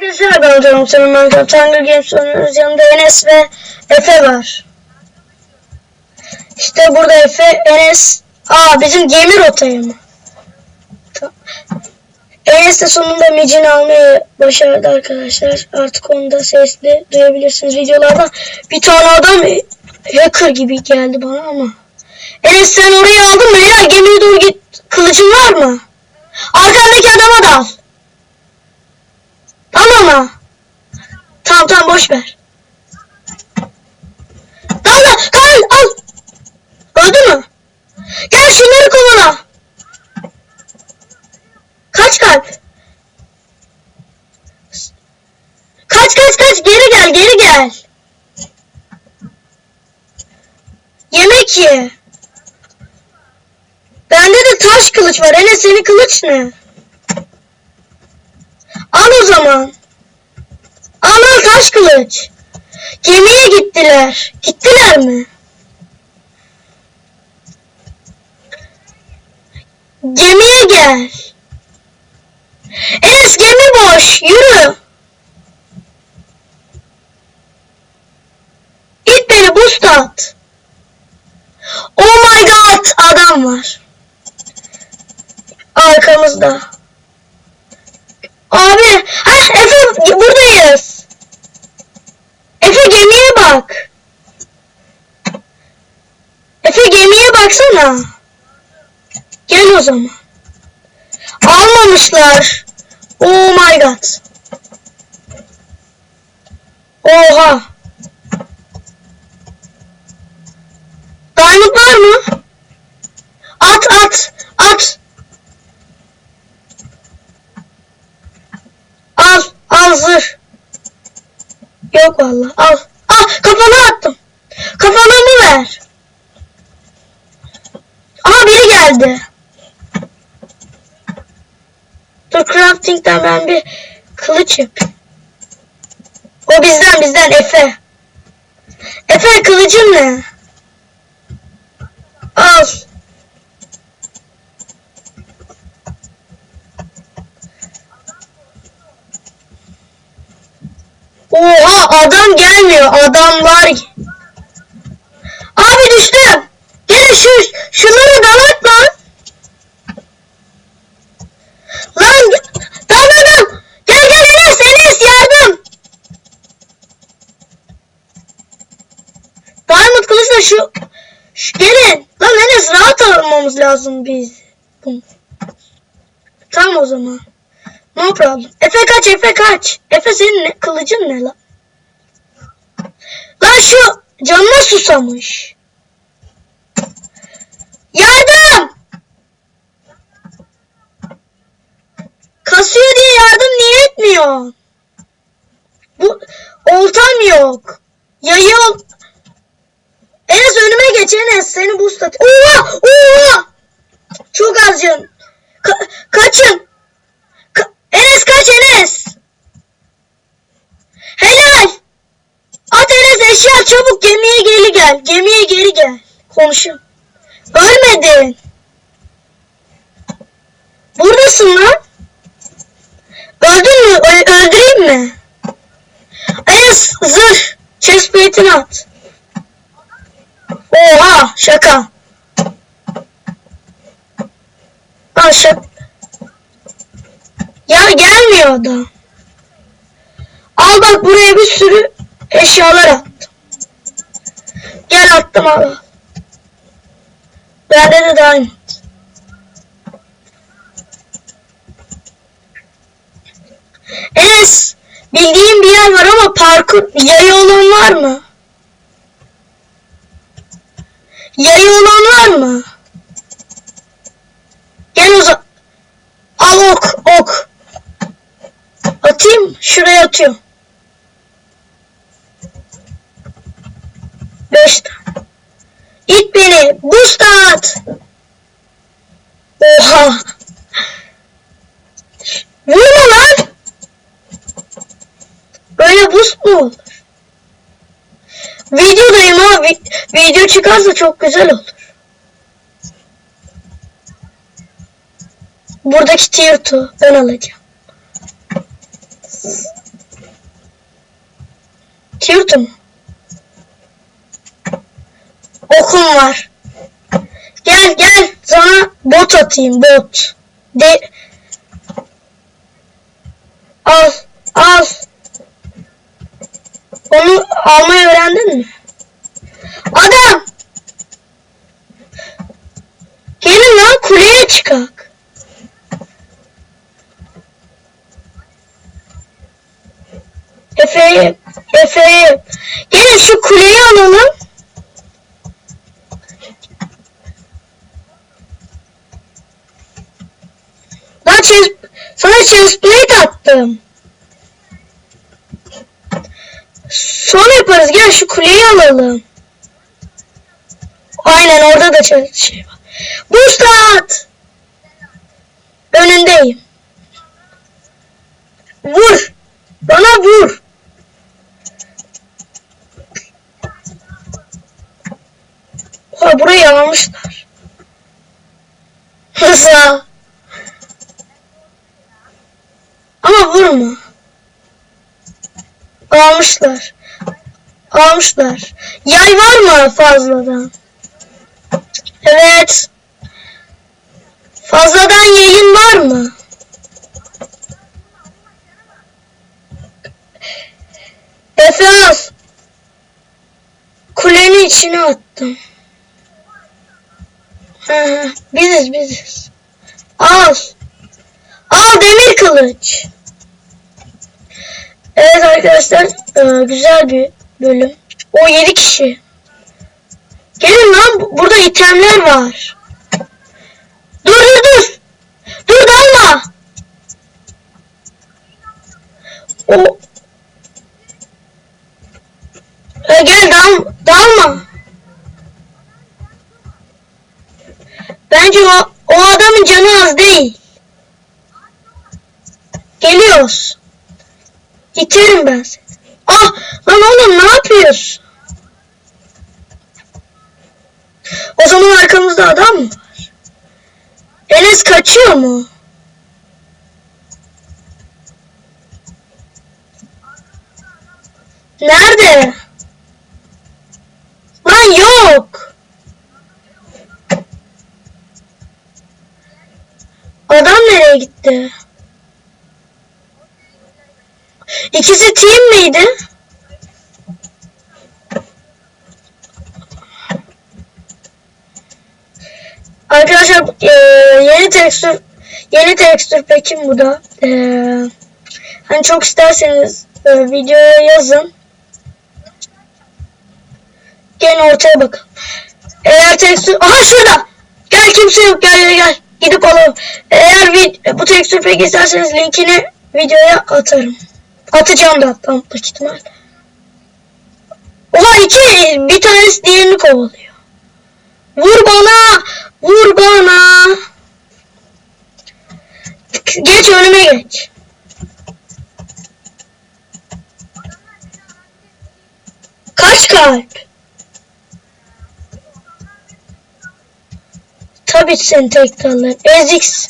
Arkadaşlar ben Canım Senin Minecraft Hunger Games oynuyoruz. Yanımda Enes ve Efe var. İşte burada Efe, Enes. Bizim gemi rotayı mı? Tamam. Enes de sonunda mecini almayı başardı arkadaşlar. Artık onu da sesli duyabilirsiniz videolarda. Bir tane adam hacker gibi geldi bana ama. Enes sen orayı aldın mı ya? Gemiye doğru git. Kılıcın var mı? Arkandaki adama dal. Al ona. Tamam boş ver. Kal al. Öldü mü? Gel şunları kovala. Kaç kalp? Kaç geri gel. Yemek ye. Bende de taş kılıç var. Enes senin kılıç ne? Al o zaman. Al taş kılıç. Gemiye gittiler. Gittiler mi? Gemiye gel. Enes gemi boş. Yürü. İt beni boost at. Oh my god. Adam var. Arkamızda. Abi. Efe buradayız. Efe gemiye bak. Efe gemiye baksana. Gel o zaman. Almamışlar. Oh my god. Oha. Diamond var mı? At. Al zırh. Yok vallahi al. Kafana attım. Kafanamı ver. Biri geldi. Dur crafting'den ben bir kılıç yapayım. O bizden Efe. Efe kılıcın ne? Al. Oha adam gelmiyor. Adam var. Abi düştüm. Gelin şunları dalak lan. Dal. Gel Enes yardım. Diamond kılıçla şu gelin. Lan Enes rahat almamız lazım biz. Tamam o zaman. No problem. Efe kaç. Efe senin kılıcın ne lan? Lan şu canına susamış. Yardım! Kasıyor diye yardım niye etmiyor? Bu oltam yok. Yayı ol. Enes önüme geç Enes. Seni boost at. Oha! Çok az can. Kaçın. Enes kaç Enes. Helal. At Enes eşya çabuk gemiye geri gel. Konuşun. Ölmedin. Buradasın lan. Öldün mü? Öldüreyim mi? Enes zırh. Chestplate'ini at. Oha şaka. Şaka. Ya gelmiyor adam. Al bak buraya bir sürü eşyalar attım. Gel attım al. Bende de diamond. Enes bildiğim bir yer var ama parkur yayı olan var mı? Yayı olan var mı? Gel o zaman. Al ok. Atayım. Şuraya atıyorum. 5 tane. İt beni. Boost at. Oha. Vurma lan. Böyle boost mu olur? Videodayım ama video çıkarsa çok güzel olur. Buradaki tier 2 ben alacağım. Tier mu? Okum var. Gel sana bot atayım, bot. Al. Onu almayı öğrendin mi? Adam! Gelin lan, kuleye çıkak. Efe'yi. Gelin şu kuleyi alalım. Lan sana chestplate attım. Sonra yaparız. Gel şu kuleyi alalım. Aynen, orada da şey var. Boost at. Önündeyim. Vur. Bana vur. Ha, burayı almışlar. Nasıl? Ama vurma. Almışlar. Yay var mı fazladan? Evet. Fazladan yayın var mı? Efe al. Kulenin içine attım. Biziz. Al demir kılıç. Evet arkadaşlar, güzel bir bölüm. O 7 kişi. Gelin lan, burada itemler var. Dur. Dur, dalma. Gel, dalma. Bence o adamın canı az değil. Geliyoruz. İterim ben seni. Ah lan oğlum, ne yapıyorsun? O zaman arkamızda adam mı var? Enes kaçıyor mu? Nerede? Lan yok. Adam nereye gitti? İkisi team miydi? Arkadaşlar yeni tekstür pekim bu da. Hani çok isterseniz videoya yazın. Gelin ortaya bakın. Eğer tekstür... Aha şurada! Gel, kimse yok, gel. Gidip alalım. Eğer bu tekstür peki isterseniz linkini videoya atarım. Atacağım da hatta mutlak ihtimal. Oha, bir tanesi diğerini kovalıyor. Vur bana. Geç, önüme geç. Kaç kalp? Tabii sen tek kalır. Ezix.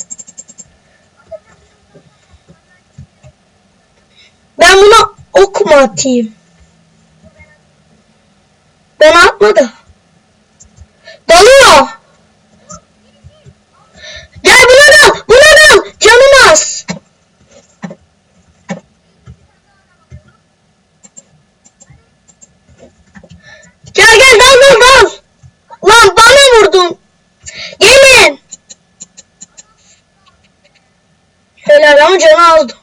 Ben buna ok mu atayım? Ben atma da. Dalıyor. Gel, buna dal. Canım az. Gel, dal. Lan bana vurdun. Gelin. Helal, ama canı aldı.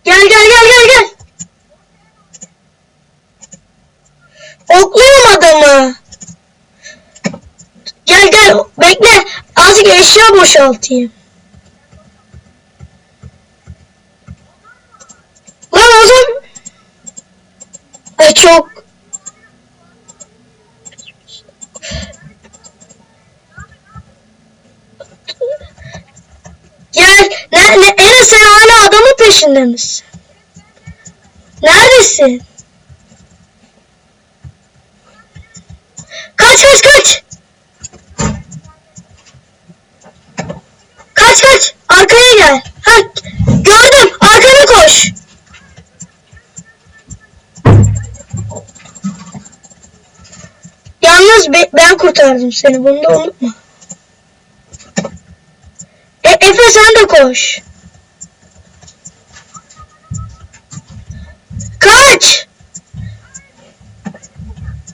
Gel. Okluyorum adamı. Gel, bekle. Azıcık eşya boşaltayım. Lan o zaman... çok... Gel. Enes, sen hala adamın peşinde misin? Neredesin? Kaç. Kaç. Arkaya gel. Gördüm. Arkana koş. kurtardım seni. Bunu da unutma. Efe sen de koş. Kaç.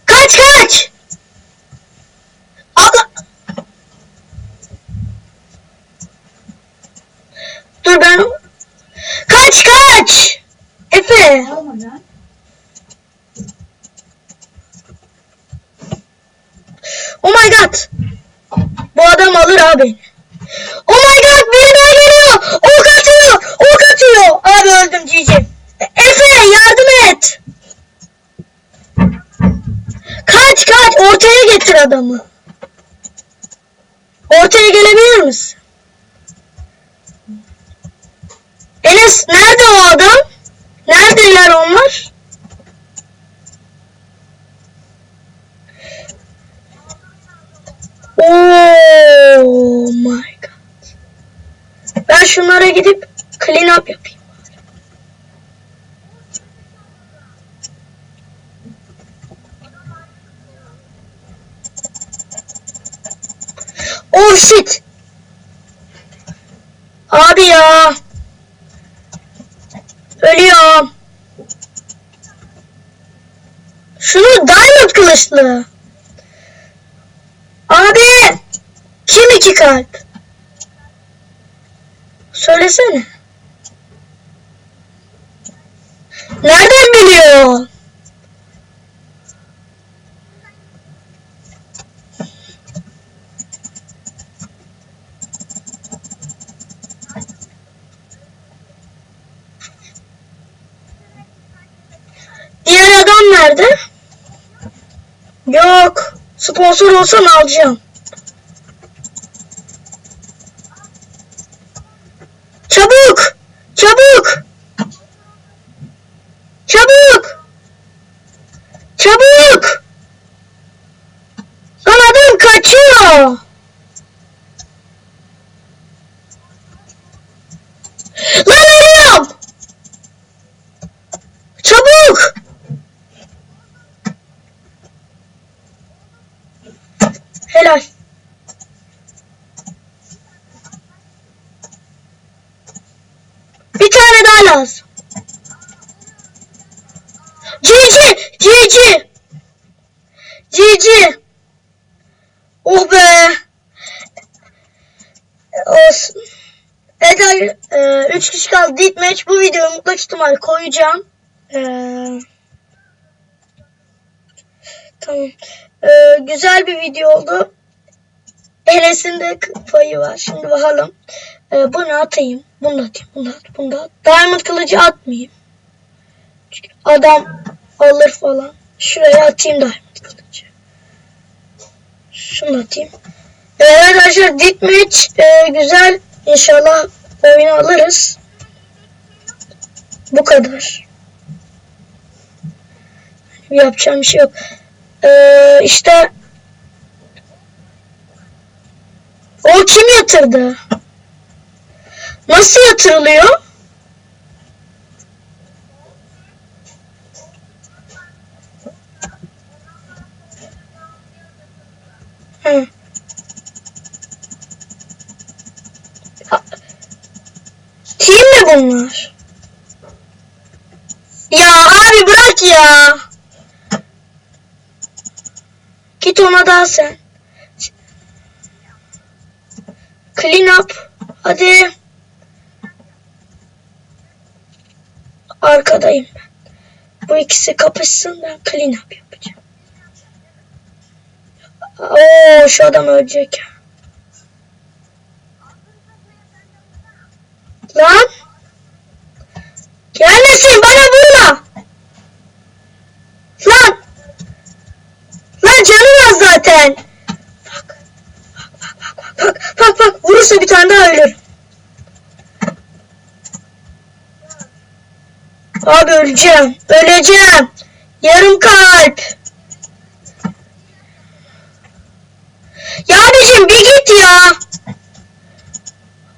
Kaç. Allah. Dur ben. Kaç. Efe. Oh my god. Bu adam alır abi. Oh my god, biri daha geliyor. Ok atıyor. Abi öldüm GG. Efe yardım et. Kaç. Ortaya getir adamı. Ortaya gelebilir misin? Enes nerede o adam? Neredeler onlar? Oh my god. Ben şunlara gidip clean up yapayım. Oh shit. Abi ya. Ölüyorum. Şunu diamond kılıçlı. Abi. Kim 2 kalp? Söylesene. Nereden biliyor? Diğer adam nerede? Yok. Sponsor olsam alacağım. Çabuk. Lan adam kaçıyor. Lan ölüyorum. Çabuk. Helal. Bir tane daha lazım. GG. Oh be. Olsun. Evet, 3 kişi kaldı. Deathmatch. Bu videoyu mutlak ihtimal koyacağım. Tamam. Güzel bir video oldu. Enes'in de payı var. Şimdi bakalım. Bunu atayım. Bunu at. Diamond kılıcı atmayayım. Çünkü adam alır falan. Şuraya atayım diamond kılıcı. Şunu atayım. Arkadaşlar Deathmatch güzel. İnşallah oyunu alırız. Bu kadar. Yapacağım bir şey yok. İşte o kim yatırdı? Nasıl yatırılıyor? Hı. Team mi bunlar? Ya abi bırak ya. Git ona daha sen. Clean up. Hadi. Arkadayım ben. Bu ikisi kapışsın, ben clean up yapacağım. Oo, şu adam ölecek. Lan. Gelmesin, bana vurma. Lan. Lan canım az zaten. Bak. Vurursa bir tane daha ölür. Abi öleceğim. Yarım kalp. Ya abicim bir git ya.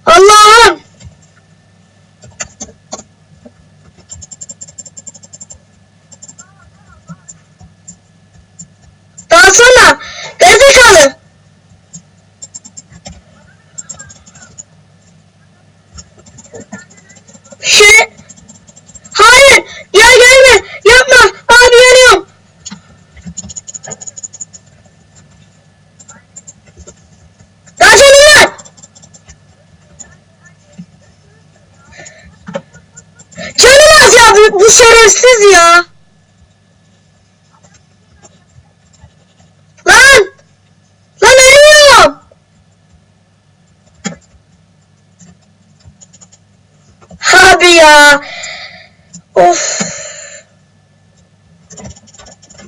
Allah'ım. Dalsana. Gerizekalı. Abi bu şerefsiz ya. Lan! Lan ölüyorum. Abi ya. Of.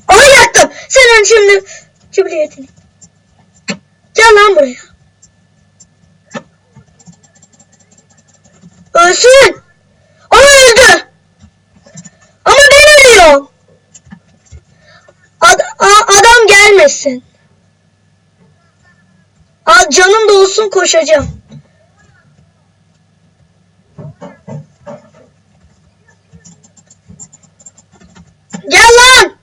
Aha yaktım. Senin şimdi cibiliyetini. Gel lan buraya. Ölsün. Ama öldü. Ama ben ölüyorum. Adam gelmesin. Canım da olsun koşacağım. Gel lan.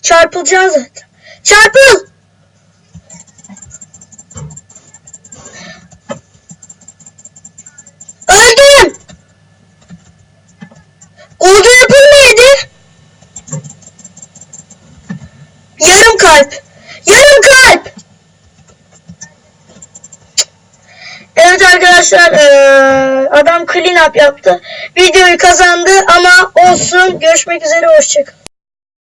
Çarpılacaksın zaten. Çarpıl. Öldüm. Oldu yapılmaydı. Yarım kalp. Yarım kalp. Evet arkadaşlar adam clean up yaptı. Videoyu kazandı ama olsun. Görüşmek üzere. Hoşçakalın.